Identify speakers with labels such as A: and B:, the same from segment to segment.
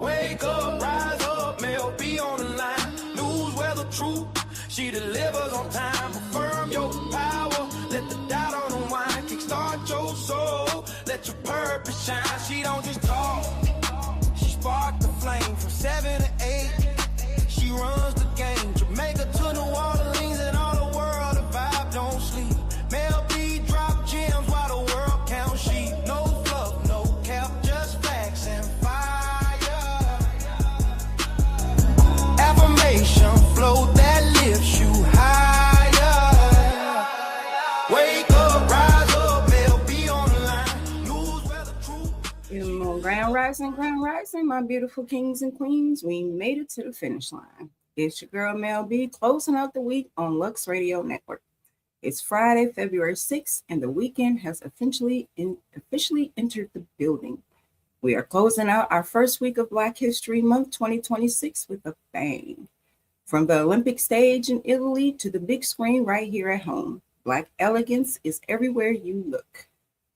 A: Wake up, rise up, Mell, be on the line. News, weather, truth, she delivers on time. Affirm your power, let the doubt unwind. Kickstart your soul, let your purpose shine. She don't just talk, she sparked the flame from 7 to 8. She runs the game, Jamaica to New Orleans and all the world. The vibe don't sleep. Mell B drop gems while the world counts sheep. No fluff, no cap, just facts and fire. Affirmation flow that lifts you higher. Wake up, rise up, Mell B on the line. News, weather, truth.
B: Grand rising, my beautiful kings and queens. We made it to the finish line. It's your girl Mell B closing out the week on Lux Radio Network. It's Friday, February 6th, and the weekend has officially entered the building. We are closing out our first week of Black History Month 2026 with a bang. From the Olympic stage in Italy to the big screen right here at home, Black elegance is everywhere you look.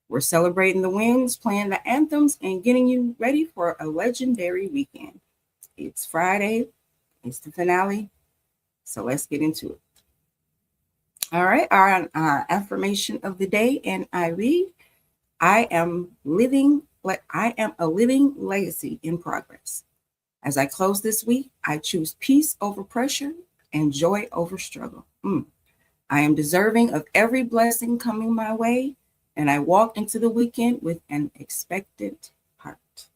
B: We're celebrating the wins, playing the anthems, and getting you ready for a legendary weekend. It's Friday. It's the finale. So let's get into it. All right. Our affirmation of the day, and I read, I am a living legacy in progress. As I close this week, I choose peace over pressure and joy over struggle. I am deserving of every blessing coming my way, and I walk into the weekend with an expectant heart.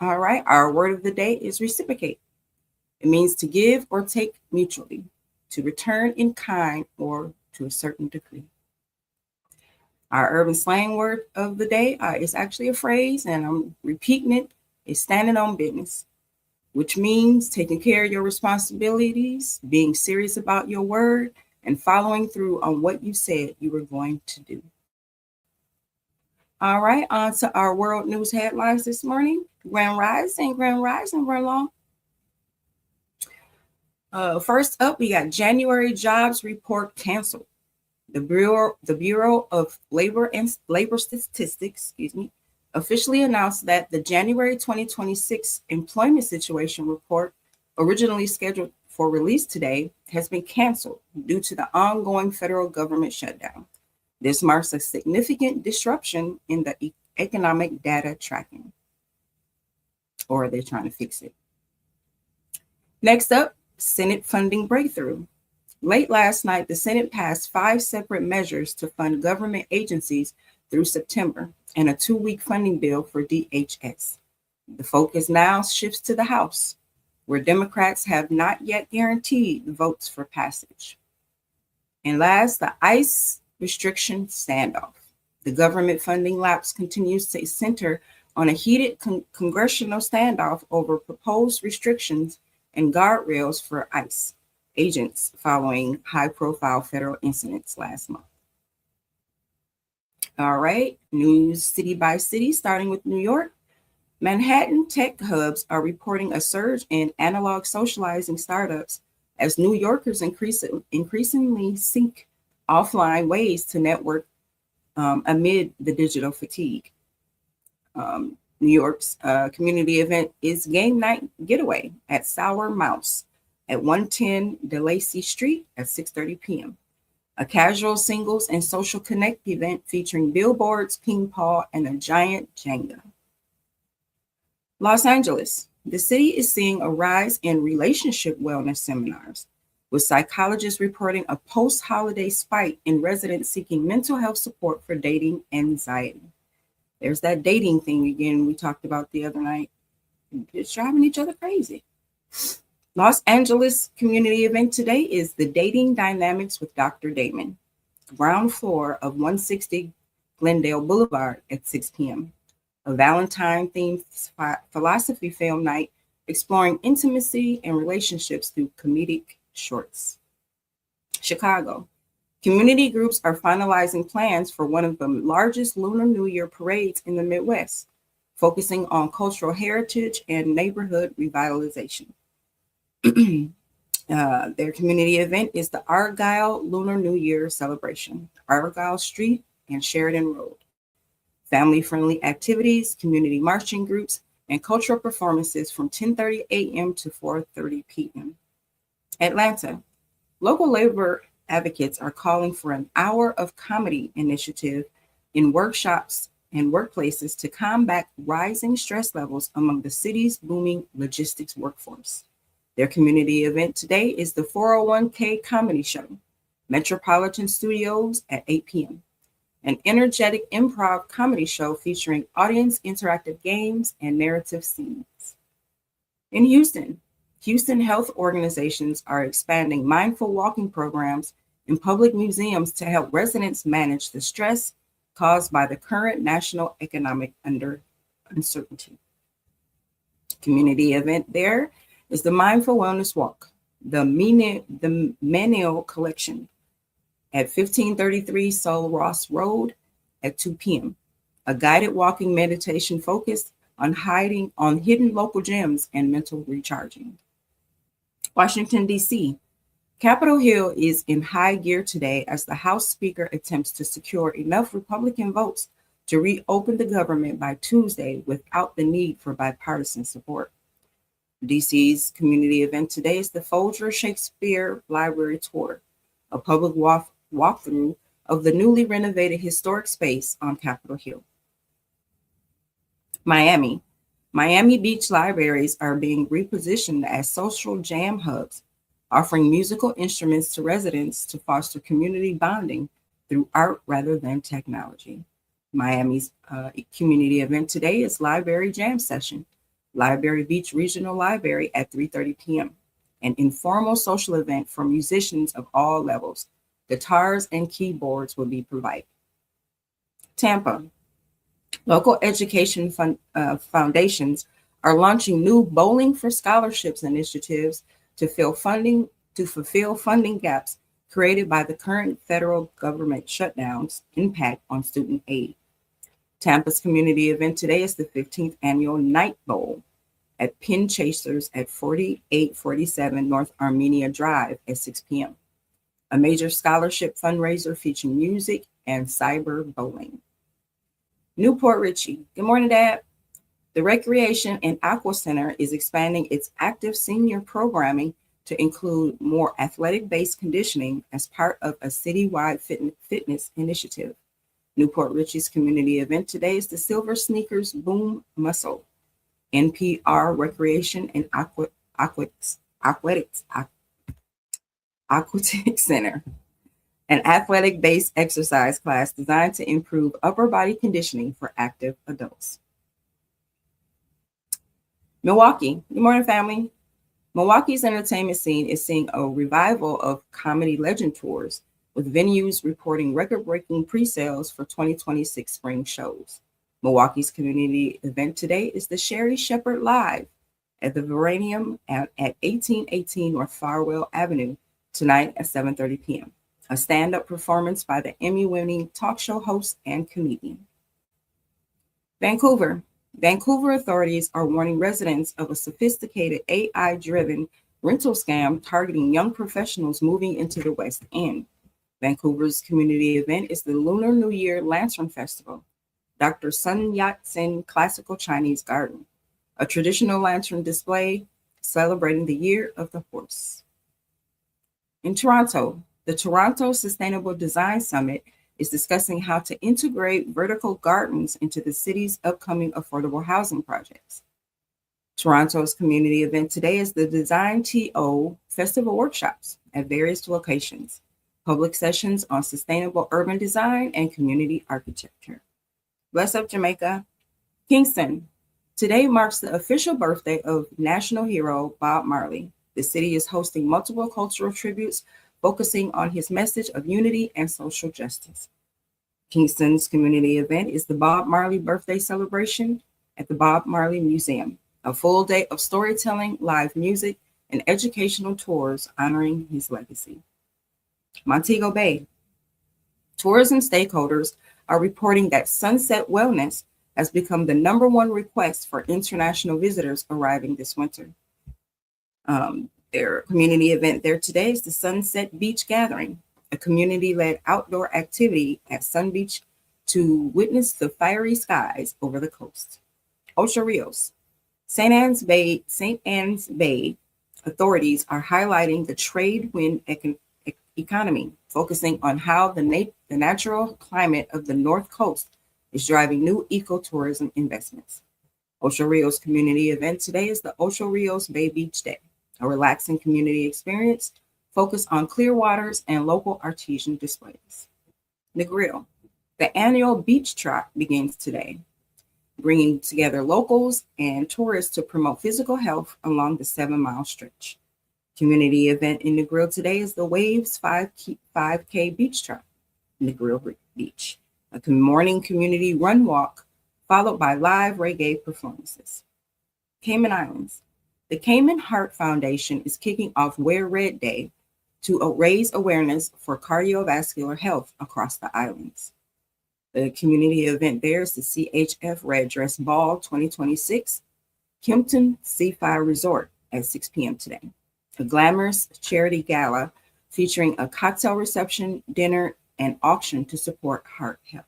B: All right, our word of the day is reciprocate. It means to give or take mutually, to return in kind or to a certain degree. Our urban slang word of the day is actually a phrase, and I'm repeating it, is standing on business, which means taking care of your responsibilities, being serious about your word, and following through on what you said you were going to do. All right, on to our world news headlines this morning. Grand Rising, run long. First up, we got January jobs report canceled. The Bureau of Labor Statistics, officially announced that the January 2026 employment situation report, originally scheduled for release today, has been canceled due to the ongoing federal government shutdown. This marks a significant disruption in the economic data tracking, or they're trying to fix it. Next up, Senate funding breakthrough. Late last night, the Senate passed 5 separate measures to fund government agencies through September and a 2-week funding bill for DHS. The focus now shifts to the House, where Democrats have not yet guaranteed votes for passage. And last, the ICE restriction standoff. The government funding lapse continues to center on a heated congressional standoff over proposed restrictions and guardrails for ICE agents following high-profile federal incidents last month. All right, news city by city, starting with New York. Manhattan tech hubs are reporting a surge in analog socializing startups as New Yorkers increasingly seek offline ways to network amid the digital fatigue. New York's community event is Game Night Getaway at Sour Mouse at 110 DeLacy Street at 6:30 p.m. A casual singles and social connect event featuring billboards, ping pong, and a giant Jenga. Los Angeles. The city is seeing a rise in relationship wellness seminars, with psychologists reporting a post-holiday spike in residents seeking mental health support for dating anxiety. There's that dating thing again we talked about the other night. It's driving each other crazy. Los Angeles community event today is the Dating Dynamics with Dr. Damon, ground floor of 160 Glendale Boulevard at 6 p.m. A Valentine-themed philosophy film night exploring intimacy and relationships through comedic shorts. Chicago. Community groups are finalizing plans for one of the largest Lunar New Year parades in the Midwest, focusing on cultural heritage and neighborhood revitalization. Their community event is the Argyle Lunar New Year celebration, Argyle Street and Sheridan Road. Family-friendly activities, community marching groups, and cultural performances from 10:30 a.m. to 4:30 p.m. Atlanta. Local labor advocates are calling for an hour of comedy initiative in workshops and workplaces to combat rising stress levels among the city's booming logistics workforce. Their community event today is the 401k Comedy Show, Metropolitan Studios at 8 p.m., an energetic improv comedy show featuring audience interactive games and narrative scenes. In Houston, Houston health organizations are expanding mindful walking programs in public museums to help residents manage the stress caused by the current national economic uncertainty. Community event there is the Mindful Wellness Walk, the Menil Collection at 1533 Sol Ross Road at 2 p.m. A guided walking meditation focused on hidden local gems and mental recharging. Washington, D.C. Capitol Hill is in high gear today as the House Speaker attempts to secure enough Republican votes to reopen the government by Tuesday without the need for bipartisan support. DC's community event today is the Folger Shakespeare Library Tour, a public walkthrough of the newly renovated historic space on Capitol Hill. Miami. Miami Beach libraries are being repositioned as social jam hubs, offering musical instruments to residents to foster community bonding through art rather than technology. Miami's community event today is Library Jam Session, Library Beach Regional Library at 3:30 p.m., an informal social event for musicians of all levels. Guitars and keyboards will be provided. Tampa. Local education foundations are launching new Bowling for Scholarships initiatives to fulfill funding gaps created by the current federal government shutdown's impact on student aid. Tampa's community event today is the 15th annual Night Bowl at Pin Chasers at 4847 North Armenia Drive at 6 p.m., a major scholarship fundraiser featuring music and cyber bowling. Newport Richey. Good morning, Dad. The Recreation and Aqua Center is expanding its active senior programming to include more athletic-based conditioning as part of a citywide fitness initiative. Newport Richey's community event today is the Silver Sneakers Boom Muscle, NPR Recreation and Aquatics Center, an athletic-based exercise class designed to improve upper body conditioning for active adults. Milwaukee. Good morning, family. Milwaukee's entertainment scene is seeing a revival of comedy legend tours, with venues reporting record-breaking pre-sales for 2026 spring shows. Milwaukee's community event today is the Sherry Shepherd Live at the Veranium at 1818 North Farwell Avenue tonight at 7:30 p.m., a stand-up performance by the Emmy-winning talk show host and comedian. Vancouver. Vancouver authorities are warning residents of a sophisticated AI-driven rental scam targeting young professionals moving into the West End. Vancouver's community event is the Lunar New Year Lantern Festival, Dr. Sun Yat-sen Classical Chinese Garden, a traditional lantern display celebrating the Year of the Horse. In Toronto, the Toronto Sustainable Design Summit is discussing how to integrate vertical gardens into the city's upcoming affordable housing projects. Toronto's community event today is the Design TO Festival Workshops at various locations, public sessions on sustainable urban design and community architecture. Bless up, Jamaica. Kingston. Today marks the official birthday of national hero Bob Marley. The city is hosting multiple cultural tributes focusing on his message of unity and social justice. Kingston's community event is the Bob Marley Birthday Celebration at the Bob Marley Museum, a full day of storytelling, live music, and educational tours honoring his legacy. Montego Bay. Tourism stakeholders are reporting that Sunset Wellness has become the #1 request for international visitors arriving this winter. Their community event there today is the Sunset Beach Gathering, a community-led outdoor activity at Sun Beach to witness the fiery skies over the coast. Ocho Rios. St. Anne's Bay authorities are highlighting the trade wind economy, focusing on how the natural climate of the North Coast is driving new ecotourism investments. Ocho Rios community event today is the Ocho Rios Bay Beach Day, a relaxing community experience focused on clear waters and local artesian displays. Negril. The annual beach trot begins today, bringing together locals and tourists to promote physical health along the 7-mile stretch. Community event in Negril today is the Waves 5K Beach Trot, Negril Beach, a morning community run walk followed by live reggae performances. Cayman Islands. The Cayman Heart Foundation is kicking off Wear Red Day to raise awareness for cardiovascular health across the islands. The community event there is the CHF Red Dress Ball 2026, Kimpton Seafire Resort at 6 p.m. today. A glamorous charity gala featuring a cocktail reception, dinner, and auction to support heart health.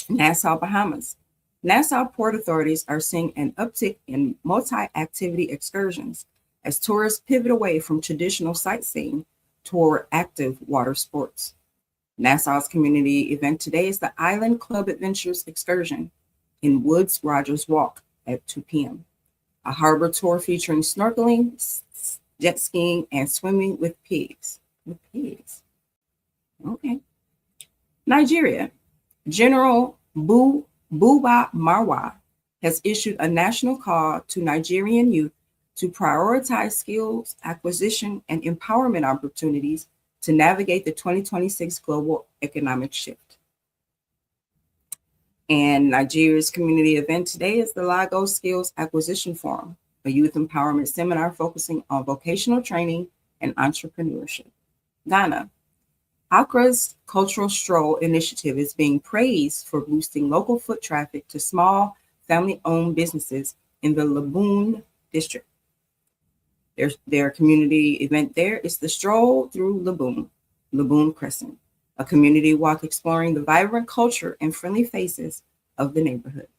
B: Nassau, Bahamas. Nassau port authorities are seeing an uptick in multi-activity excursions as tourists pivot away from traditional sightseeing toward active water sports. Nassau's community event today is the Island Club Adventures Excursion in Woods Rogers Walk at 2 p.m. A harbor tour featuring snorkeling, jet skiing, and swimming with pigs. Okay. Nigeria. General Buba Marwa has issued a national call to Nigerian youth to prioritize skills acquisition and empowerment opportunities to navigate the 2026 global economic shift. And Nigeria's community event today is the Lagos Skills Acquisition Forum, a youth empowerment seminar focusing on vocational training and entrepreneurship. Ghana. Accra's Cultural Stroll initiative is being praised for boosting local foot traffic to small family-owned businesses in the Laboon district. Their community event there is the Stroll Through Laboon Crescent, a community walk exploring the vibrant culture and friendly faces of the neighborhood.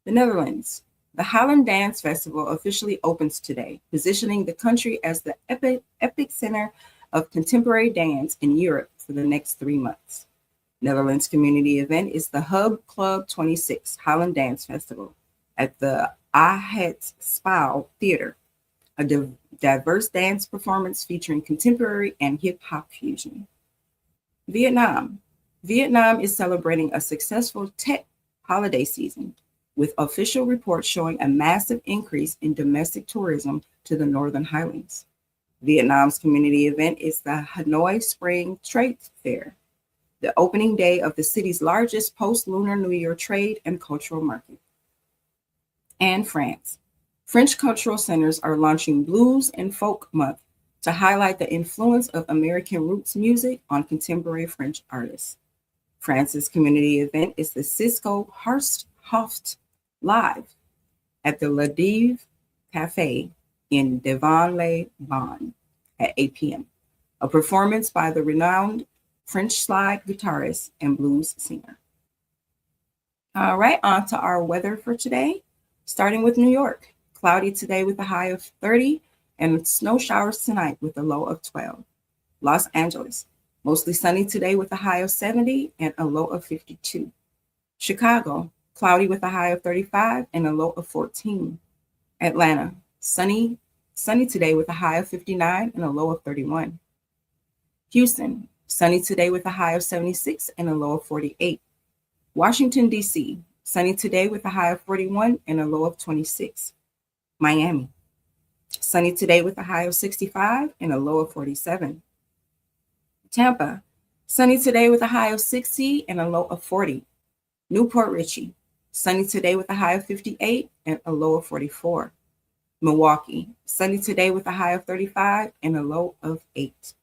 B: The Netherlands. The Holland Dance Festival officially opens today, positioning the country as the epic center of contemporary dance in Europe for the next 3 months. Netherlands community event is the Hub Club 26 Holland Dance Festival at the Ahet Spouw Theater, a diverse dance performance featuring contemporary and hip-hop fusion. Vietnam. Vietnam is celebrating a successful Tet holiday season, with official reports showing a massive increase in domestic tourism to the Northern Highlands. Vietnam's community event is the Hanoi Spring Trade Fair, the opening day of the city's largest post-Lunar New Year trade and cultural market. And France. French cultural centers are launching Blues and Folk Month to highlight the influence of American roots music on contemporary French artists. France's community event is the Cisco Hoft Live at the La Dive Cafe in Devon-les-Bains at 8 p.m., a performance by the renowned French slide guitarist and blues singer. All right, on to our weather for today, starting with New York. Cloudy today with a high of 30 and snow showers tonight with a low of 12. Los Angeles, mostly sunny today with a high of 70 and a low of 52. Chicago, cloudy with a high of 35 and a low of 14. Atlanta, sunny today with a high of 59 and a low of 31. Houston, sunny today with a high of 76 and a low of 48. Washington, D.C., sunny today with a high of 41 and a low of 26. Miami, sunny today with a high of 65 and a low of 47. Tampa, sunny today with a high of 60 and a low of 40. Newport Richey, sunny today with a high of 58 and a low of 44. Milwaukee, sunny today with a high of 35 and a low of 8.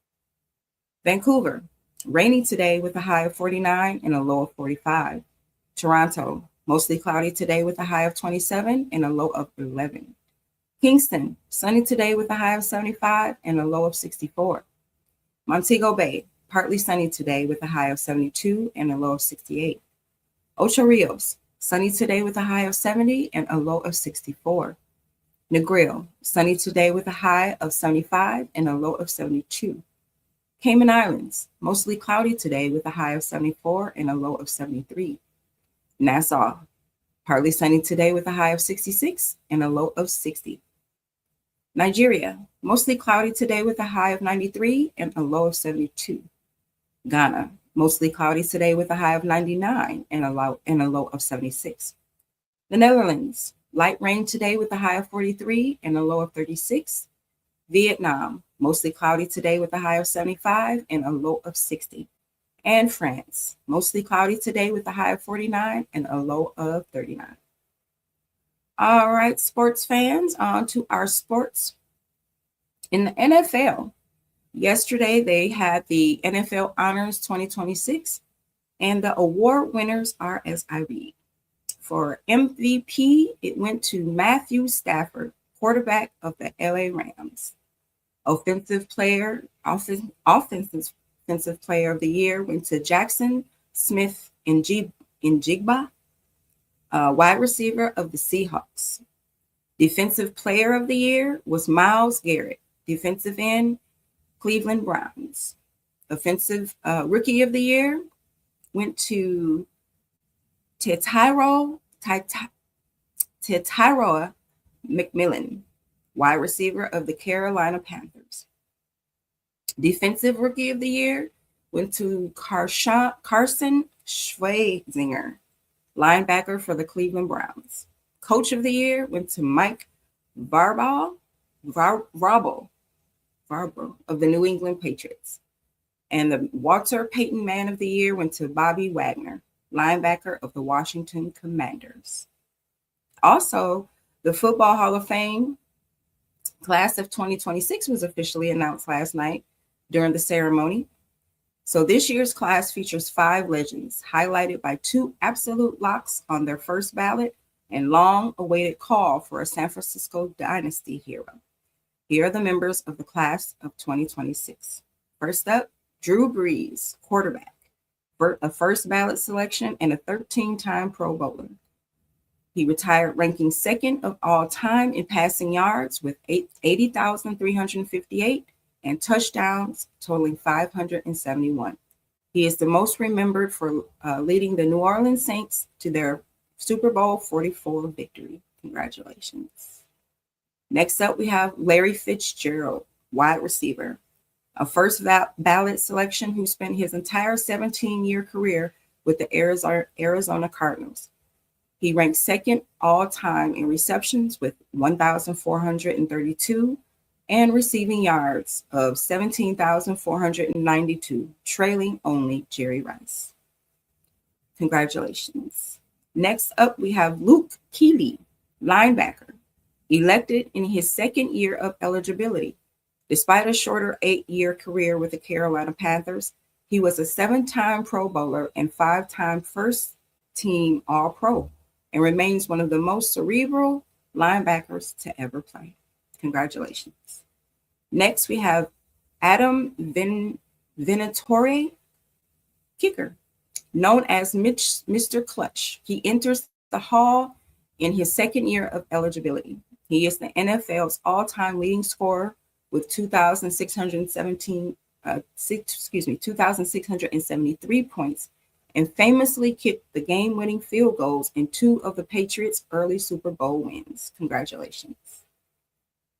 B: Vancouver, rainy today with a high of 49 and a low of 45. Toronto, mostly cloudy today with a high of 27 and a low of 11. Kingston, sunny today with a high of 75 and a low of 64. Montego Bay, partly sunny today with a high of 72 and a low of 68. Ocho Rios, sunny today with a high of 70 and a low of 64. Negril, sunny today with a high of 75 and a low of 72. Cayman Islands, mostly cloudy today with a high of 74 and a low of 73. Nassau, partly sunny today with a high of 66 and a low of 60. Nigeria, mostly cloudy today with a high of 93 and a low of 72. Ghana, mostly cloudy today with a high of 99 and a low of 76. The Netherlands, light rain today with a high of 43 and a low of 36. Vietnam, mostly cloudy today with a high of 75 and a low of 60. And France, mostly cloudy today with a high of 49 and a low of 39. All right, sports fans, on to our sports. In the NFL, yesterday they had the NFL Honors 2026, and the award winners are as I read. For MVP, it went to Matthew Stafford, quarterback of the LA Rams. Offensive player of the year went to Jackson Smith in Jigba, wide receiver of the Seahawks. Defensive player of the year was Myles Garrett, defensive end, Cleveland Browns. Offensive rookie of the year went to Tyrod McMillan, wide receiver of the Carolina Panthers. Defensive rookie of the year went to Carson Schwarzenegger, linebacker for the Cleveland Browns. Coach of the year went to Mike Vrabel of the New England Patriots. And the Walter Payton Man of the Year went to Bobby Wagner, linebacker of the Washington Commanders. Also, the Football Hall of Fame class of 2026 was officially announced last night during the ceremony. So this year's class features 5 legends, highlighted by 2 absolute locks on their first ballot and long-awaited call for a San Francisco Dynasty hero. Here are the members of the class of 2026. First up, Drew Brees, quarterback, a first ballot selection and a 13-time Pro Bowler. He retired ranking 2nd of all time in passing yards with 80,358 and touchdowns totaling 571. He is the most remembered for leading the New Orleans Saints to their Super Bowl 44 victory. Congratulations. Next up, we have Larry Fitzgerald, wide receiver, a first ballot selection who spent his entire 17-year career with the Arizona Cardinals. He ranked 2nd all time in receptions with 1,432 and receiving yards of 17,492, trailing only Jerry Rice. Congratulations. Next up, we have Luke Kuechly, linebacker, elected in his 2nd year of eligibility. Despite a shorter 8-year career with the Carolina Panthers, he was a 7-time Pro Bowler and 5-time first-team All-Pro, and remains one of the most cerebral linebackers to ever play. Congratulations. Next, we have Adam Vinatieri, kicker, known as Mr. Clutch. He enters the Hall in his 2nd year of eligibility. He is the NFL's all-time leading scorer with 2,673 points, and famously kicked the game-winning field goals in 2 of the Patriots' early Super Bowl wins. Congratulations.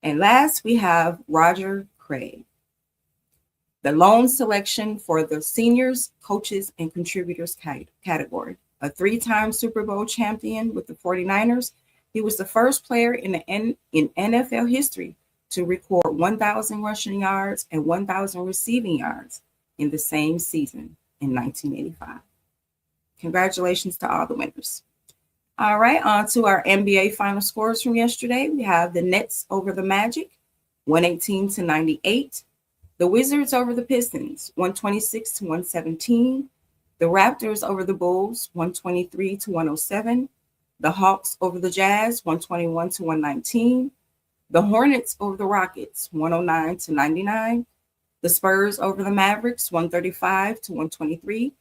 B: And last, we have Roger Craig, the lone selection for the seniors, coaches, and contributors category. A 3-time Super Bowl champion with the 49ers, he was the first player in NFL history to record 1,000 rushing yards and 1,000 receiving yards in the same season in 1985. Congratulations to all the winners. All right, on to our NBA final scores from yesterday. We have the Nets over the Magic, 118-98. The Wizards over the Pistons, 126-117. The Raptors over the Bulls, 123-107. The Hawks over the Jazz, 121-119. The Hornets over the Rockets, 109-99. The Spurs over the Mavericks, 135-123.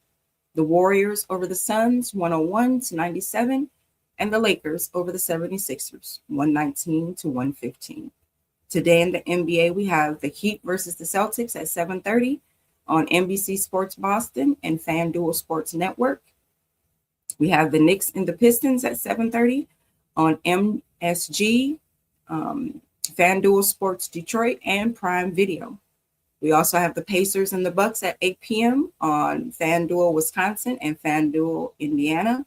B: The Warriors over the Suns, 101-97. And the Lakers over the 76ers, 119-115. Today in the NBA, we have the Heat versus the Celtics at 7:30 on NBC Sports Boston and FanDuel Sports Network. We have the Knicks and the Pistons at 7:30 on MSG, FanDuel Sports Detroit, and Prime Video. We also have the Pacers and the Bucks at 8 p.m. on FanDuel Wisconsin and FanDuel Indiana.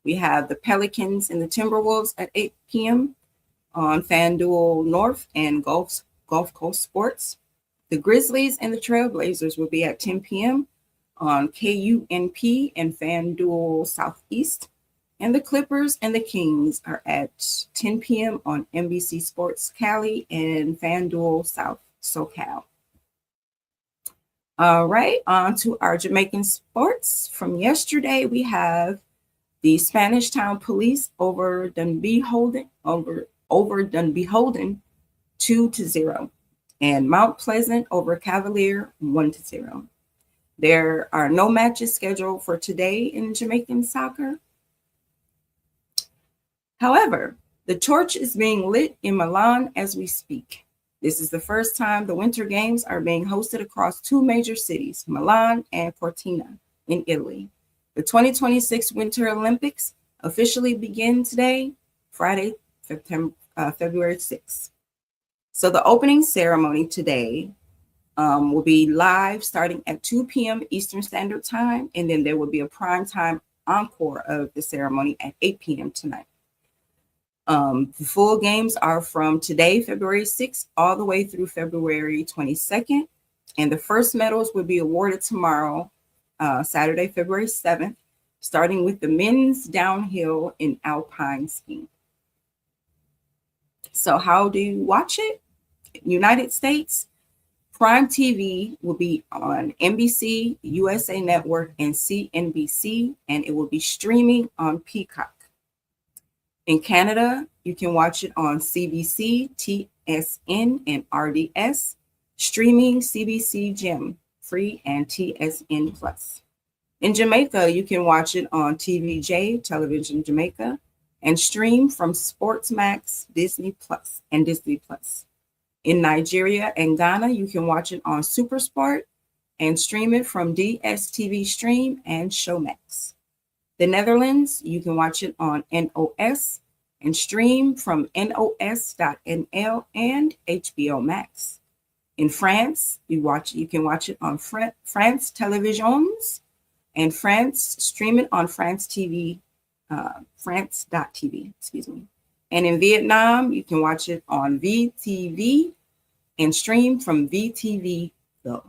B: We have the Pelicans and the Timberwolves at 8 p.m. on FanDuel North and Gulf Coast Sports. The Grizzlies and the Trailblazers will be at 10 p.m. on KUNP and FanDuel Southeast. And the Clippers and the Kings are at 10 p.m. on NBC Sports Cali and FanDuel South SoCal. All right, on to our Jamaican sports. From yesterday, we have the Spanish Town Police over Dunbeholden 2-0, and Mount Pleasant over Cavalier 1-0. There are no matches scheduled for today in Jamaican soccer. However, the torch is being lit in Milan as we speak. This is the first time the Winter Games are being hosted across two major cities, Milan and Cortina in Italy. The 2026 Winter Olympics officially begin today, Friday, February 6th. So the opening ceremony today will be live starting at 2 p.m. Eastern Standard Time, and then there will be a prime time encore of the ceremony at 8 p.m. tonight. The full games are from today, February 6th, all the way through February 22nd, and the first medals will be awarded tomorrow, Saturday, February 7th, starting with the men's downhill in alpine skiing. So how do you watch it? United States, Prime TV will be on NBC, USA Network, and CNBC, and it will be streaming on Peacock. In Canada, you can watch it on CBC, TSN, and RDS, streaming CBC Gem, free, and TSN Plus. In Jamaica, you can watch it on TVJ, Television Jamaica, and stream from Sportsmax, Disney Plus, and Disney Plus. In Nigeria and Ghana, you can watch it on SuperSport and stream it from DSTV Stream and Showmax. The Netherlands, you can watch it on NOS and stream from nos.nl and HBO Max. In France, you can watch it on France Televisions, and France stream it on France TV, France.tv, excuse me. And in Vietnam, you can watch it on VTV and stream from VTV Go.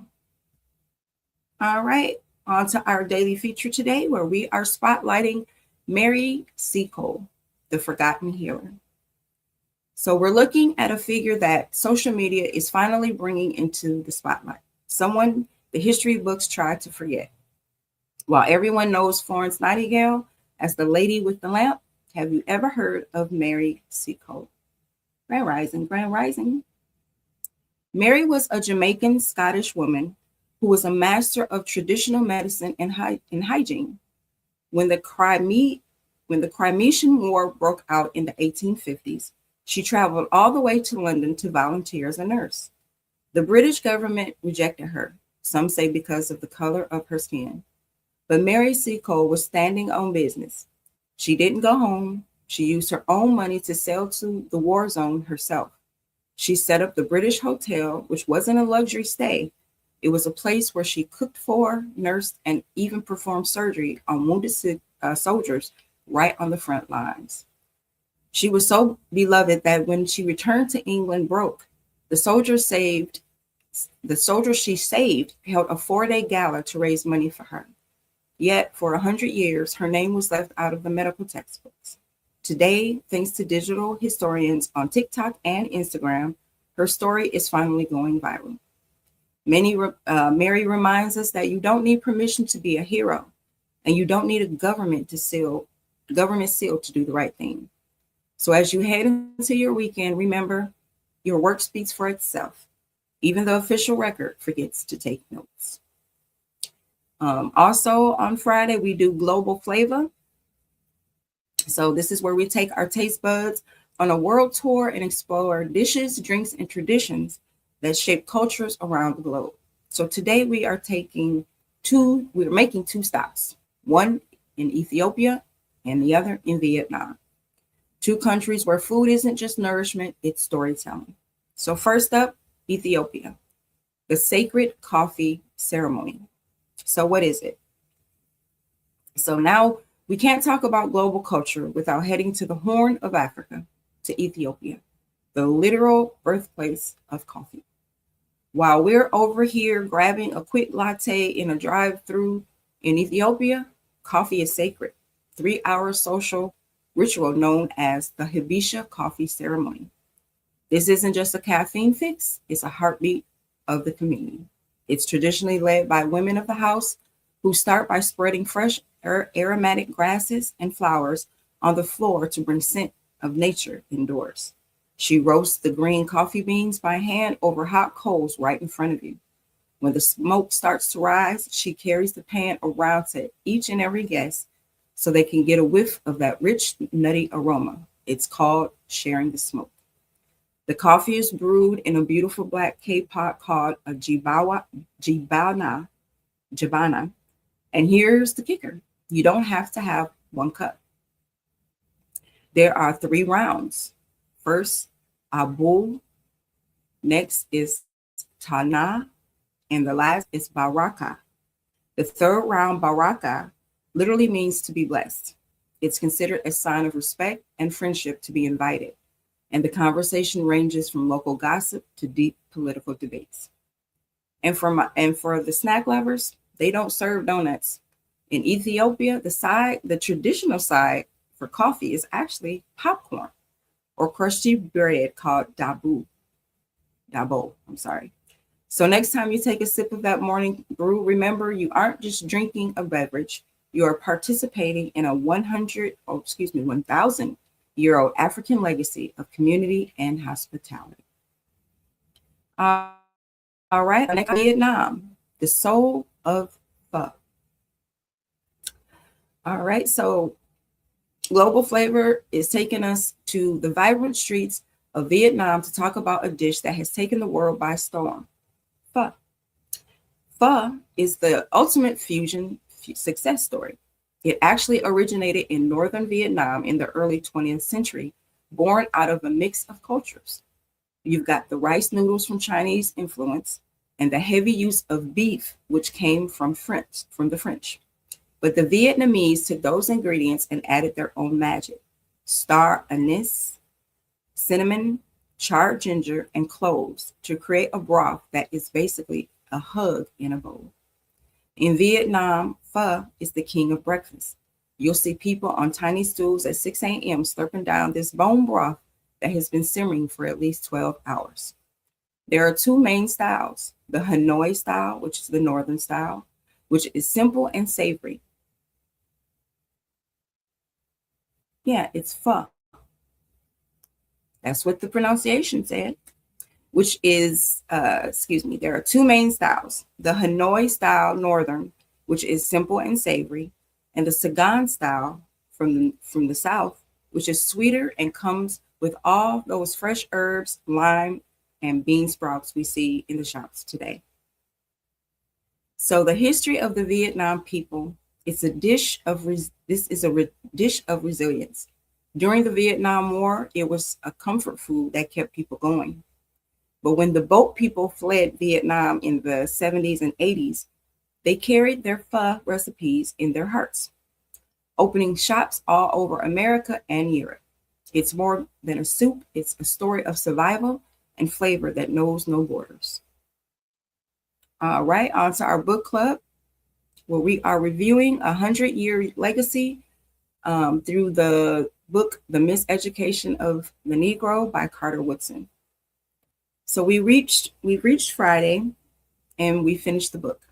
B: All right, on to our daily feature today, where we are spotlighting Mary Seacole, the forgotten healer. So we're looking at a figure that social media is finally bringing into the spotlight, someone the history books tried to forget. While everyone knows Florence Nightingale as the lady with the lamp, have you ever heard of Mary Seacole? Grand Rising, Grand Rising. Mary was a Jamaican Scottish woman who was a master of traditional medicine and hygiene. When the Crimean War broke out in the 1850s, she traveled all the way to London to volunteer as a nurse. The British government rejected her, some say because of the color of her skin. But Mary Seacole was standing on business. She didn't go home. She used her own money to sail to the war zone herself. She set up the British Hotel, which wasn't a luxury stay. It was a place where she cooked for, nursed, and even performed surgery on wounded soldiers right on the front lines. She was so beloved that when she returned to England broke, the soldiers she saved held a 4-day gala to raise money for her. Yet, for 100 years, her name was left out of the medical textbooks. Today, thanks to digital historians on TikTok and Instagram, her story is finally going viral. Mary reminds us that you don't need permission to be a hero, and you don't need a government seal to do the right thing. So as you head into your weekend, remember, Your work speaks for itself. Even the official record forgets to take notes. Also on Friday, we do Global Flavor. So this is where we take our taste buds on a world tour and explore dishes, drinks, and traditions that shape cultures around the globe. So today we're making two stops, one in Ethiopia and the other in Vietnam. Two countries where food isn't just nourishment, it's storytelling. So first up, Ethiopia, the sacred coffee ceremony. So what is it? So now we can't talk about global culture without heading to the Horn of Africa, to Ethiopia, the literal birthplace of coffee. While we're over here grabbing a quick latte in a drive-through in Ethiopia, coffee is sacred. 3-hour social ritual known as the Habesha coffee ceremony. This isn't just a caffeine fix, it's a heartbeat of the community. It's traditionally led by women of the house who start by spreading fresh aromatic grasses and flowers on the floor to bring scent of nature indoors. She roasts the green coffee beans by hand over hot coals right in front of you. When the smoke starts to rise, she carries the pan around to each and every guest so they can get a whiff of that rich, nutty aroma. It's called sharing the smoke. The coffee is brewed in a beautiful black K-pot called a jibana. And here's the kicker. You don't have to have one cup. There are 3 rounds. First, Abu. Next is Tana. And the last is Baraka. The third round, Baraka, literally means to be blessed. It's considered a sign of respect and friendship to be invited. And the conversation ranges from local gossip to deep political debates. And for the snack lovers, they don't serve donuts. In Ethiopia, the traditional side for coffee is actually popcorn or crusty bread called dabo. I'm sorry. So next time you take a sip of that morning brew, remember you aren't just drinking a beverage, you are participating in a 1,000-year-old African legacy of community and hospitality. All right, next, Vietnam, the soul of pho. All right, so Global Flavor is taking us to the vibrant streets of Vietnam to talk about a dish that has taken the world by storm, pho. Pho is the ultimate fusion success story. It actually originated in northern Vietnam in the early 20th century, born out of a mix of cultures. You've got the rice noodles from Chinese influence and the heavy use of beef, which came from the French. But the Vietnamese took those ingredients and added their own magic. Star anise, cinnamon, charred ginger, and cloves to create a broth that is basically a hug in a bowl. In Vietnam, pho is the king of breakfast. You'll see people on tiny stools at 6 a.m. slurping down this bone broth that has been simmering for at least 12 hours. There are 2 main styles, the Hanoi style, which is the northern style, which is simple and savory. Yeah, it's pho. That's what the pronunciation said, which is, there are 2 main styles, the Hanoi style northern, which is simple and savory, and the Saigon style from the south, which is sweeter and comes with all those fresh herbs, lime, and bean sprouts we see in the shops today. So the history of the Vietnam people, this is a dish of resilience. During the Vietnam War, it was a comfort food that kept people going. But when the boat people fled Vietnam in the 70s and 80s, they carried their pho recipes in their hearts, opening shops all over America and Europe. It's more than a soup, it's a story of survival and flavor that knows no borders. All right, on to our book club, where we are reviewing 100-year legacy through the book, The Miseducation of the Negro by Carter Woodson. So we reached Friday and we finished the book.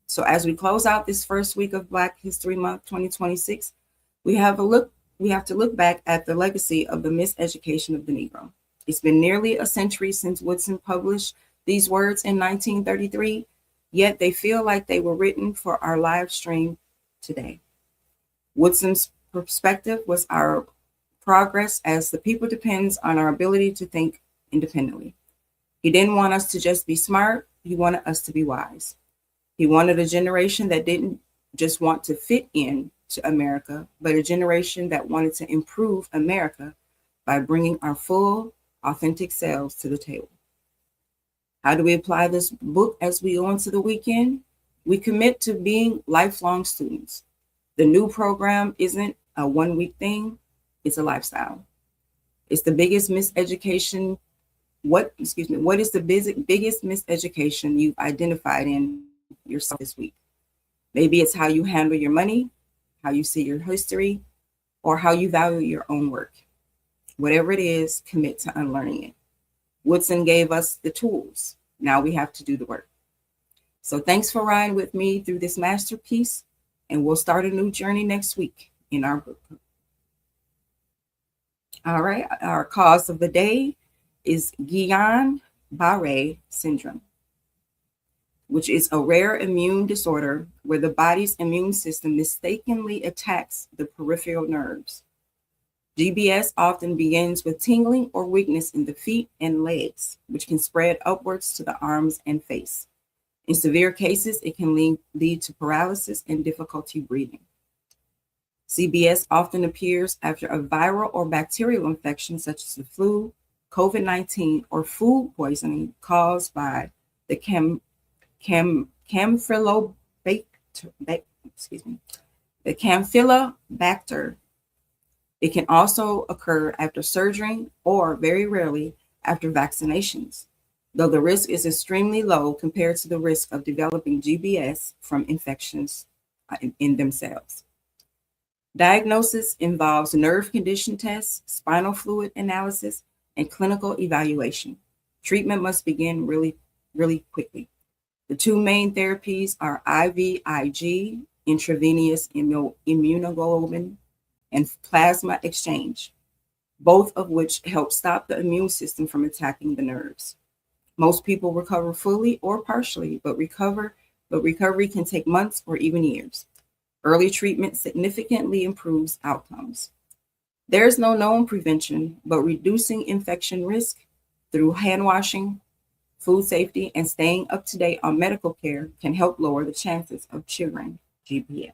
B: So as we close out this first week of Black History Month 2026, we have to look back at the legacy of the miseducation of the Negro. It's been nearly a century since Woodson published these words in 1933, yet they feel like they were written for our live stream today. Woodson's perspective was our progress as the people depends on our ability to think independently. He didn't want us to just be smart, he wanted us to be wise. He wanted a generation that didn't just want to fit in to America, but a generation that wanted to improve America by bringing our full, authentic selves to the table. How do we apply this book as we go into the weekend? We commit to being lifelong students. The new program isn't a 1 week thing, it's a lifestyle. It's the biggest miseducation. What is the biggest miseducation you've identified in yourself this week? Maybe it's how you handle your money, how you see your history, or how you value your own work. Whatever it is, commit to unlearning it. Woodson gave us the tools. Now we have to do the work. So thanks for riding with me through this masterpiece, and we'll start a new journey next week in our book. All right, our cause of the day is Guillain-Barré syndrome, which is a rare immune disorder where the body's immune system mistakenly attacks the peripheral nerves. GBS often begins with tingling or weakness in the feet and legs, which can spread upwards to the arms and face. In severe cases, it can lead to paralysis and difficulty breathing. CBS often appears after a viral or bacterial infection such as the flu, COVID-19, or food poisoning caused by the Campylobacter. It can also occur after surgery or very rarely after vaccinations, though the risk is extremely low compared to the risk of developing GBS from infections in themselves. Diagnosis involves nerve condition tests, spinal fluid analysis, and clinical evaluation. Treatment must begin really quickly. The two main therapies are IVIG, intravenous immunoglobulin, and plasma exchange, both of which help stop the immune system from attacking the nerves. Most people recover fully or partially, but recovery can take months or even years. Early treatment significantly improves outcomes. There is no known prevention, but reducing infection risk through hand washing, food safety, and staying up to date on medical care can help lower the chances of triggering GBS.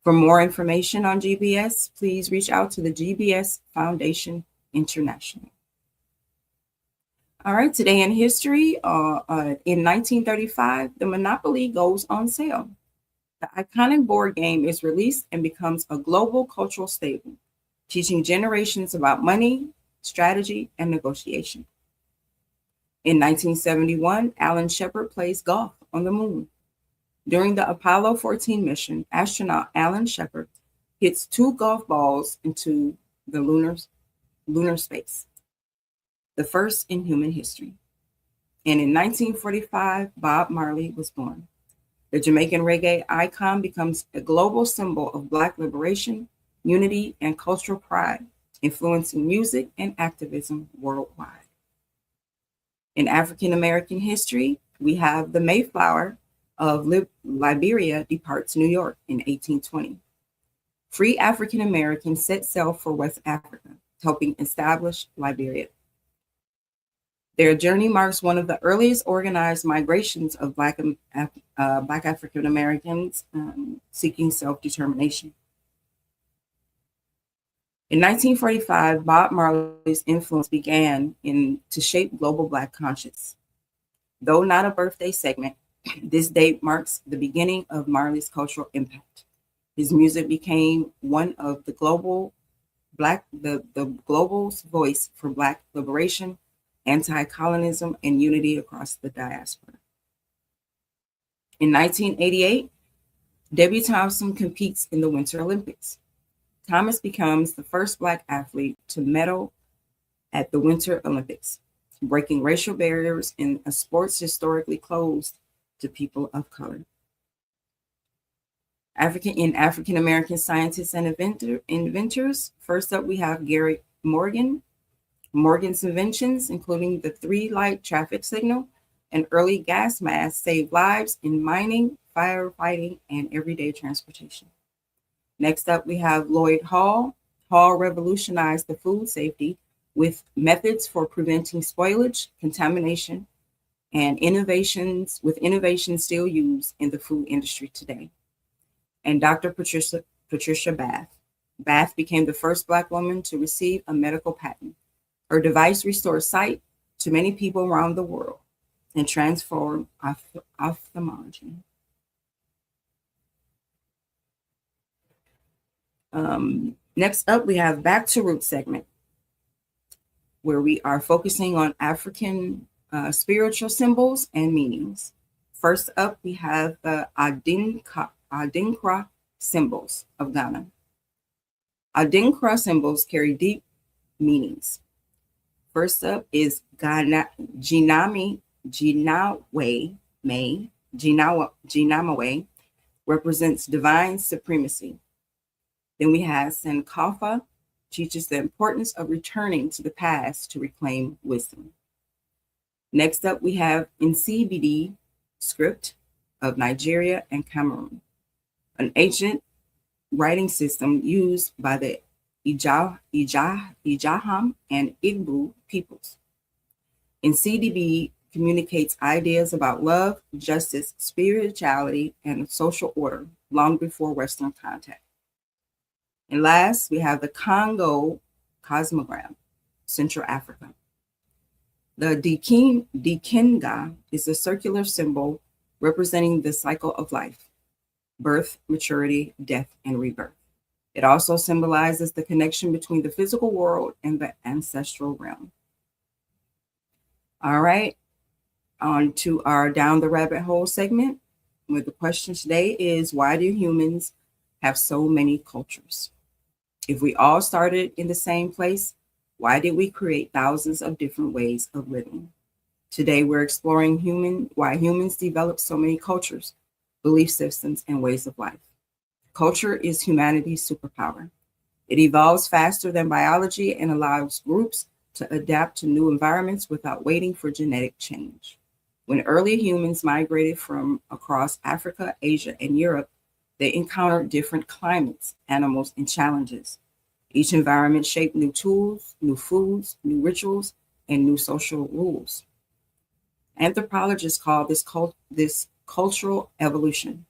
B: For more information on GBS, please reach out to the GBS Foundation International. All right, today in history, in 1935, the Monopoly goes on sale. The iconic board game is released and becomes a global cultural staple, teaching generations about money, strategy, and negotiation. In 1971, Alan Shepard plays golf on the moon. During the Apollo 14 mission, astronaut Alan Shepard hits 2 golf balls into the lunar space, the first in human history. And in 1945, Bob Marley was born. The Jamaican reggae icon becomes a global symbol of Black liberation, unity, and cultural pride, influencing music and activism worldwide. In African American history, we have the Mayflower of Liberia departs New York in 1820. Free African Americans set sail for West Africa, helping establish Liberia. Their journey marks one of the earliest organized migrations of Black African Americans seeking self-determination. In 1945, Bob Marley's influence began to shape global Black consciousness. Though not a birthday segment, this date marks the beginning of Marley's cultural impact. His music became one of the global's voice for Black liberation, anti-colonism, and unity across the diaspora. In 1988, Debbie Thompson competes in the Winter Olympics. Thomas becomes the first Black athlete to medal at the Winter Olympics, breaking racial barriers in a sports historically closed to people of color. African American scientists and inventors. First up, we have Gary Morgan, Morgan's inventions, including the three-light traffic signal and early gas masks, saved lives in mining, firefighting, and everyday transportation. Next up, we have Lloyd Hall. Hall revolutionized the food safety with methods for preventing spoilage, contamination, and innovations still used in the food industry today. And Dr. Patricia Bath. Bath became the first Black woman to receive a medical patent. Her device restored sight to many people around the world and transformed ophthalmology. Next up, we have Back to Roots segment, where we are focusing on African spiritual symbols and meanings. First up, we have the Adinkra symbols of Ghana. Adinkra symbols carry deep meanings. First up is Jinamawe, represents divine supremacy. Then we have Sankofa, teaches the importance of returning to the past to reclaim wisdom. Next up, we have Nsibidi script of Nigeria and Cameroon, an ancient writing system used by the Ijaham and Igbo peoples. Nsibidi communicates ideas about love, justice, spirituality, and social order long before Western contact. And last, we have the Congo cosmogram, Central Africa. The Dikenga is a circular symbol representing the cycle of life: birth, maturity, death, and rebirth. It also symbolizes the connection between the physical world and the ancestral realm. All right, on to our Down the Rabbit Hole segment, where the question today is, why do humans have so many cultures? If we all started in the same place, why did we create thousands of different ways of living? Today, we're exploring why humans develop so many cultures, belief systems, and ways of life. Culture is humanity's superpower. It evolves faster than biology and allows groups to adapt to new environments without waiting for genetic change. When early humans migrated from across Africa, Asia, and Europe, they encountered different climates, animals, and challenges. Each environment shaped new tools, new foods, new rituals, and new social rules. Anthropologists call this cultural evolution,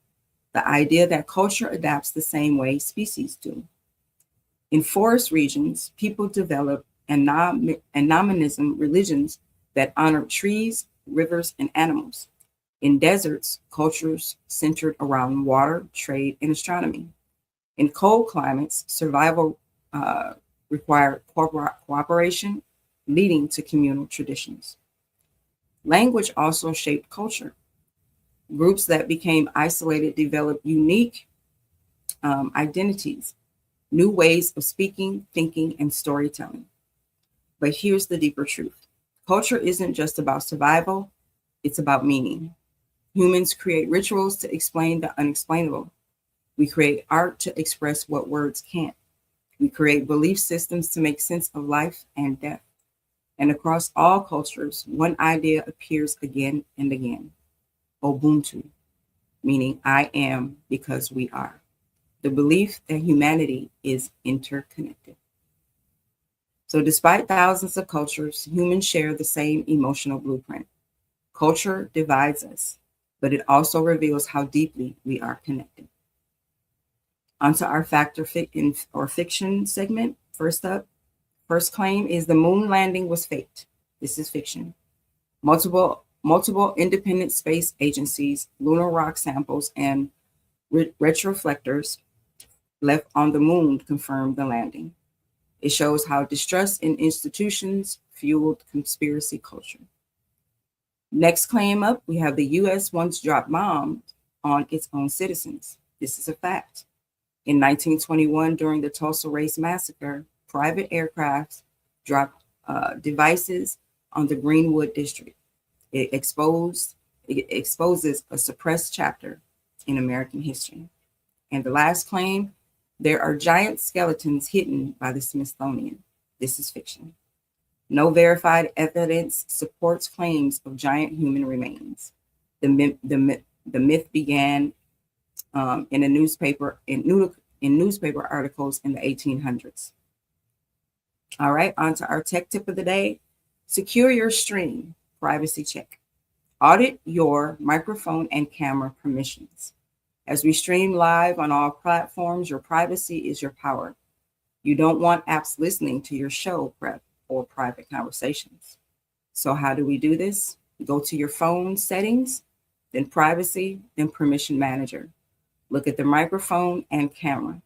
B: the idea that culture adapts the same way species do. In forest regions, people developed anonymism religions that honored trees, rivers, and animals. In deserts, cultures centered around water, trade, and astronomy. In cold climates, survival required cooperation, leading to communal traditions. Language also shaped culture. Groups that became isolated developed unique identities, new ways of speaking, thinking, and storytelling. But here's the deeper truth. Culture isn't just about survival, it's about meaning. Humans create rituals to explain the unexplainable. We create art to express what words can't. We create belief systems to make sense of life and death. And across all cultures, one idea appears again and again: Ubuntu, meaning I am because we are. The belief that humanity is interconnected. So, despite thousands of cultures, humans share the same emotional blueprint. Culture divides us, but it also reveals how deeply we are connected. Onto our fact or fiction segment. First up, first claim is the moon landing was faked. This is fiction. Multiple independent space agencies, lunar rock samples, and retroflectors left on the moon confirmed the landing. It shows how distrust in institutions fueled conspiracy culture. Next claim up, we have the U.S. once dropped bombs on its own citizens. This is a fact. In 1921, during the Tulsa Race Massacre, private aircraft dropped devices on the Greenwood district. It exposes a suppressed chapter in American history. And the last claim, there are giant skeletons hidden by the Smithsonian. This is fiction. No verified evidence supports claims of giant human remains. The myth began in a newspaper in newspaper articles in the 1800s. All right, on to our tech tip of the day. Secure your stream. Privacy check. Audit your microphone and camera permissions. As we stream live on all platforms, your privacy is your power. You don't want apps listening to your show prep or private conversations. So how do we do this? Go to your phone settings, then privacy, then permission manager. Look at the microphone and camera.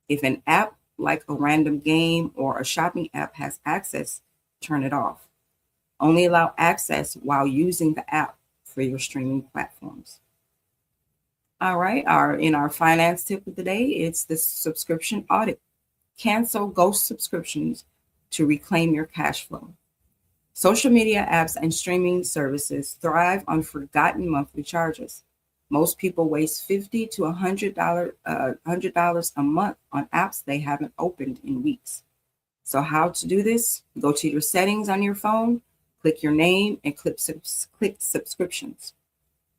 B: If an app like a random game or a shopping app has access, turn it off. Only allow access while using the app for your streaming platforms. All right, in our finance tip of the day, it's the subscription audit. Cancel ghost subscriptions to reclaim your cash flow. Social media apps and streaming services thrive on forgotten monthly charges. Most people waste $50 to $100 a month on apps they haven't opened in weeks. So how to do this? Go to your settings on your phone, click your name, and click subscriptions.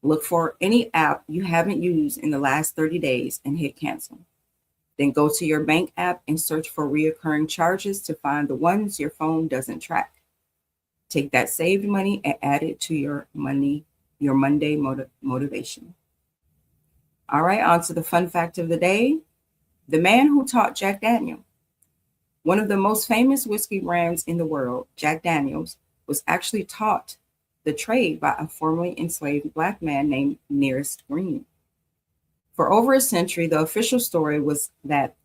B: Look for any app you haven't used in the last 30 days and hit cancel. Then go to your bank app and search for recurring charges to find the ones your phone doesn't track. Take that saved money and add it to your Monday motivation. All right, on to the fun fact of the day. The man who taught Jack Daniel, one of the most famous whiskey brands in the world, Jack Daniels, was actually taught the trade by a formerly enslaved Black man named Nearest Green. For over a century, the official story was that,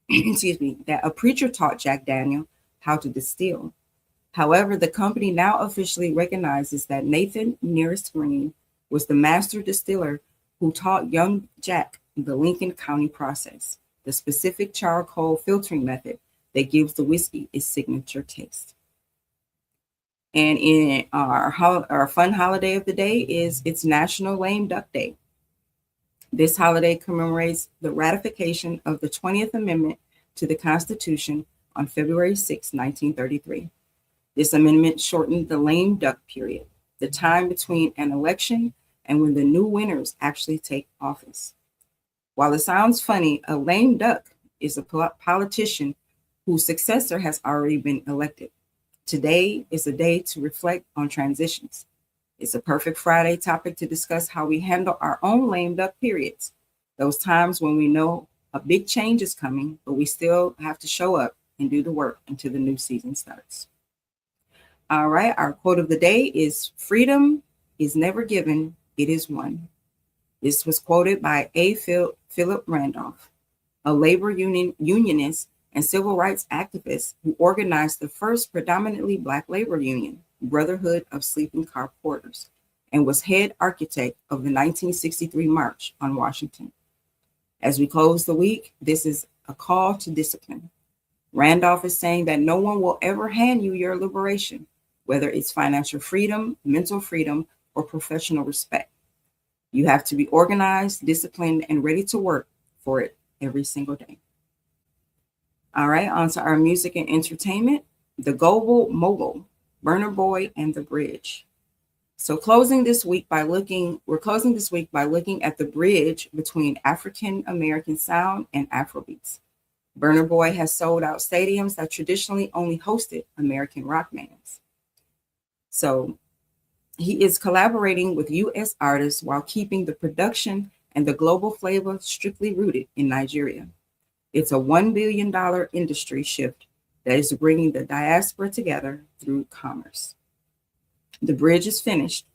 B: that a preacher taught Jack Daniel how to distill. However, the company now officially recognizes that Nathan Nearest Green was the master distiller who taught young Jack the Lincoln County process, the specific charcoal filtering method that gives the whiskey its signature taste. And in our fun holiday of the day is it's National Lame Duck Day. This holiday commemorates the ratification of the 20th Amendment to the Constitution on February 6, 1933. This amendment shortened the lame duck period, the time between an election and when the new winners actually take office. While it sounds funny, a lame duck is a politician whose successor has already been elected. Today is a day to reflect on transitions. It's a perfect Friday topic to discuss how we handle our own lame duck periods, those times when we know a big change is coming, but we still have to show up and do the work until the new season starts. All right, our quote of the day is freedom is never given, it is won. This was quoted by Philip Randolph, a labor unionist and civil rights activist who organized the first predominantly Black labor union, Brotherhood of Sleeping Car Porters, and was head architect of the 1963 March on Washington. As we close the week, this is a call to discipline. Randolph is saying that no one will ever hand you your liberation, whether it's financial freedom, mental freedom, or professional respect. You have to be organized, disciplined, and ready to work for it every single day. All right, on to our music and entertainment. The Global Mogul, Burna Boy and The Bridge. So we're closing this week by looking at the bridge between African American sound and Afrobeats. Burna Boy has sold out stadiums that traditionally only hosted American rock bands. So he is collaborating with U.S. artists while keeping the production and the global flavor strictly rooted in Nigeria. It's a $1 billion industry shift that is bringing the diaspora together through commerce. The bridge is finished.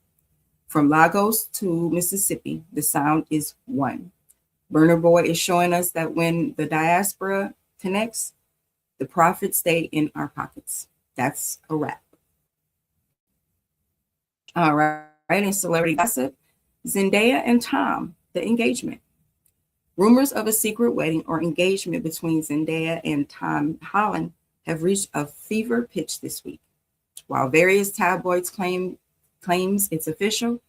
B: From Lagos to Mississippi, the sound is one. Burna Boy is showing us that when the diaspora connects, the profits stay in our pockets. That's a wrap. All right, in celebrity gossip, Zendaya and Tom, the engagement. Rumors of a secret wedding or engagement between Zendaya and Tom Holland have reached a fever pitch this week. While various tabloids claims it's official,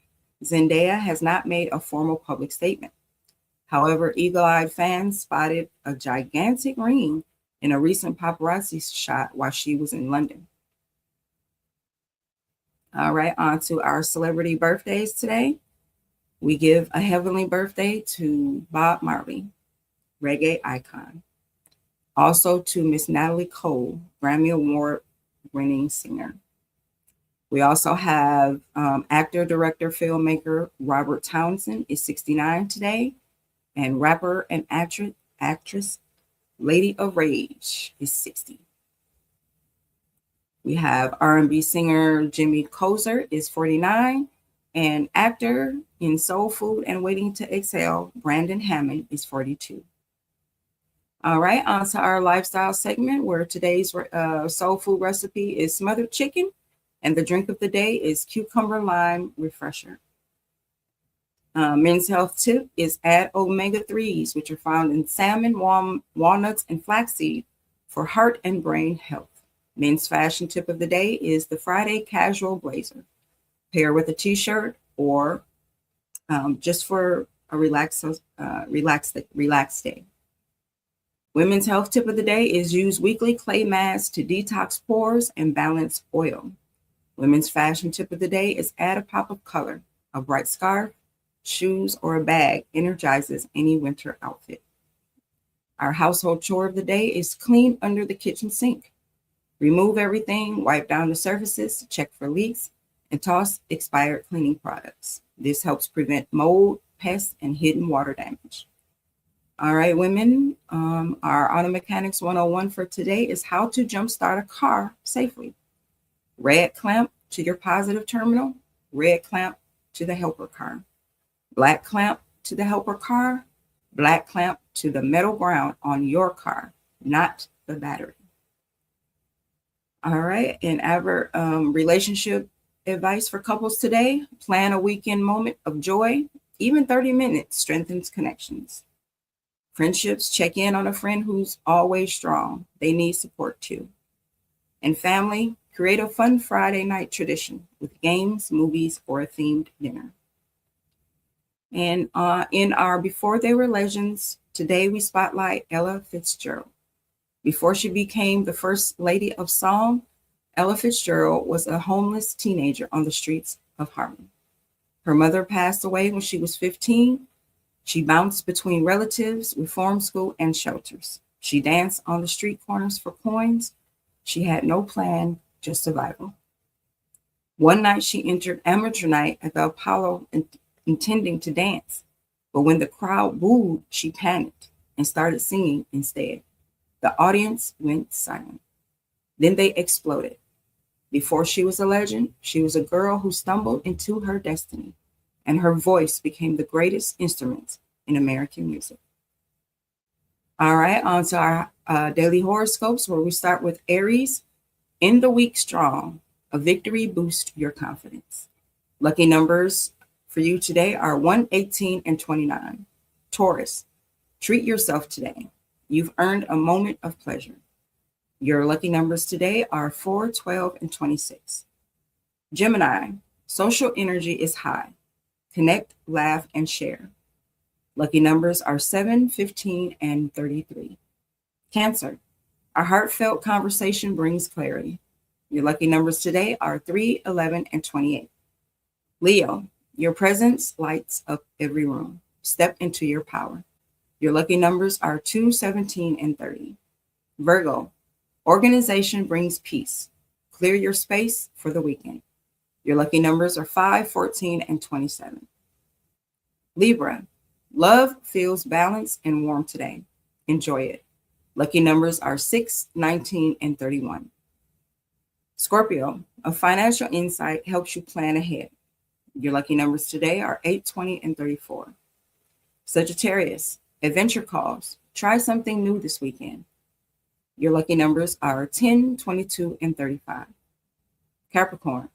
B: Zendaya has not made a formal public statement. However, eagle-eyed fans spotted a gigantic ring in a recent paparazzi shot while she was in London. All right, on to our celebrity birthdays today. We give a heavenly birthday to Bob Marley, reggae icon. Also to Miss Natalie Cole, Grammy Award winning singer. We also have actor, director, filmmaker Robert Townsend is 69 today, and rapper and actress Lady of Rage is 60. We have R&B singer Jimmy Kozer is 49, and actor in Soul Food and Waiting to Exhale Brandon Hammond is 42. All right, on to our lifestyle segment where today's soul food recipe is smothered chicken, and the drink of the day is cucumber lime refresher. Men's health tip is add omega-3s, which are found in salmon, walnuts, and flaxseed for heart and brain health. Men's fashion tip of the day is the Friday casual blazer. Pair with a t-shirt or just for a relaxed day. Women's health tip of the day is use weekly clay masks to detox pores and balance oil. Women's fashion tip of the day is add a pop of color. A bright scarf, shoes, or a bag energizes any winter outfit. Our household chore of the day is clean under the kitchen sink. Remove everything, wipe down the surfaces, check for leaks, and toss expired cleaning products. This helps prevent mold, pests, and hidden water damage. All right, women, our Auto Mechanics 101 for today is how to jumpstart a car safely. Red clamp to your positive terminal, red clamp to the helper car. Black clamp to the helper car, black clamp to the metal ground on your car, not the battery. All right, and our relationship advice for couples today, plan a weekend moment of joy. Even 30 minutes strengthens connections. Friendships, check in on a friend who's always strong. They need support too. And family, create a fun Friday night tradition with games, movies, or a themed dinner. And in our Before They Were Legends, today we spotlight Ella Fitzgerald. Before she became the first lady of song, Ella Fitzgerald was a homeless teenager on the streets of Harlem. Her mother passed away when she was 15. She bounced between relatives, reform school, and shelters. She danced on the street corners for coins. She had no plan, just survival. One night she entered amateur night at the Apollo intending to dance. But when the crowd booed, she panicked and started singing instead. The audience went silent. Then they exploded. Before she was a legend, she was a girl who stumbled into her destiny, and her voice became the greatest instrument in American music. All right, on to our daily horoscopes, where we start with Aries. End the week strong. A victory boosts your confidence. Lucky numbers for you today are 1, 18, and 29. Taurus, treat yourself today. You've earned a moment of pleasure. Your lucky numbers today are 4, 12, and 26. Gemini, social energy is high. Connect, laugh, and share. Lucky numbers are 7, 15, and 33. Cancer, a heartfelt conversation brings clarity. Your lucky numbers today are 3, 11, and 28. Leo, your presence lights up every room. Step into your power. Your lucky numbers are 2, 17, and 30. Virgo, organization brings peace. Clear your space for the weekend. Your lucky numbers are 5, 14, and 27. Libra, love feels balanced and warm today. Enjoy it. Lucky numbers are 6, 19, and 31. Scorpio, a financial insight helps you plan ahead. Your lucky numbers today are 8, 20, and 34. Sagittarius, adventure calls. Try something new this weekend. Your lucky numbers are 10, 22, and 35. Capricorn,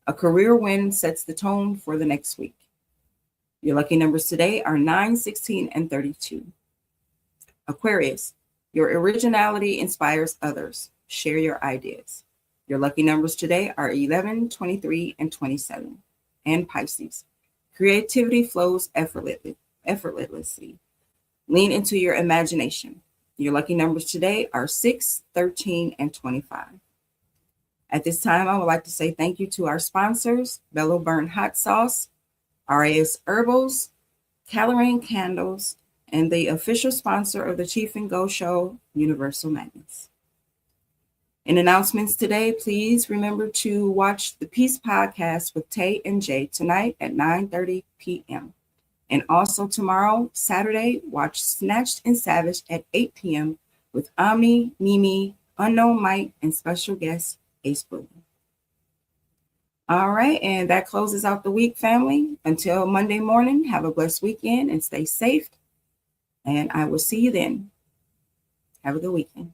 B: a career win sets the tone for the next week. Your lucky numbers today are 9, 16, and 32. Aquarius, your originality inspires others. Share your ideas. Your lucky numbers today are 11, 23, and 27. And Pisces, creativity flows effortlessly. Lean into your imagination. Your lucky numbers today are 6, 13, and 25. At this time, I would like to say thank you to our sponsors, Bello Burn Hot Sauce, RAS Herbals, Calorine Candles, and the official sponsor of the Chief and Go Show, Universal Magnets. In announcements today, please remember to watch the Peace Podcast with Tay and Jay tonight at 9:30 p.m. And also tomorrow, Saturday, watch Snatched and Savage at 8 p.m. with Omni, Mimi, Unknown Mike, and special guest Ace Boogie. All right, and that closes out the week, family. Until Monday morning, have a blessed weekend and stay safe. And I will see you then. Have a good weekend.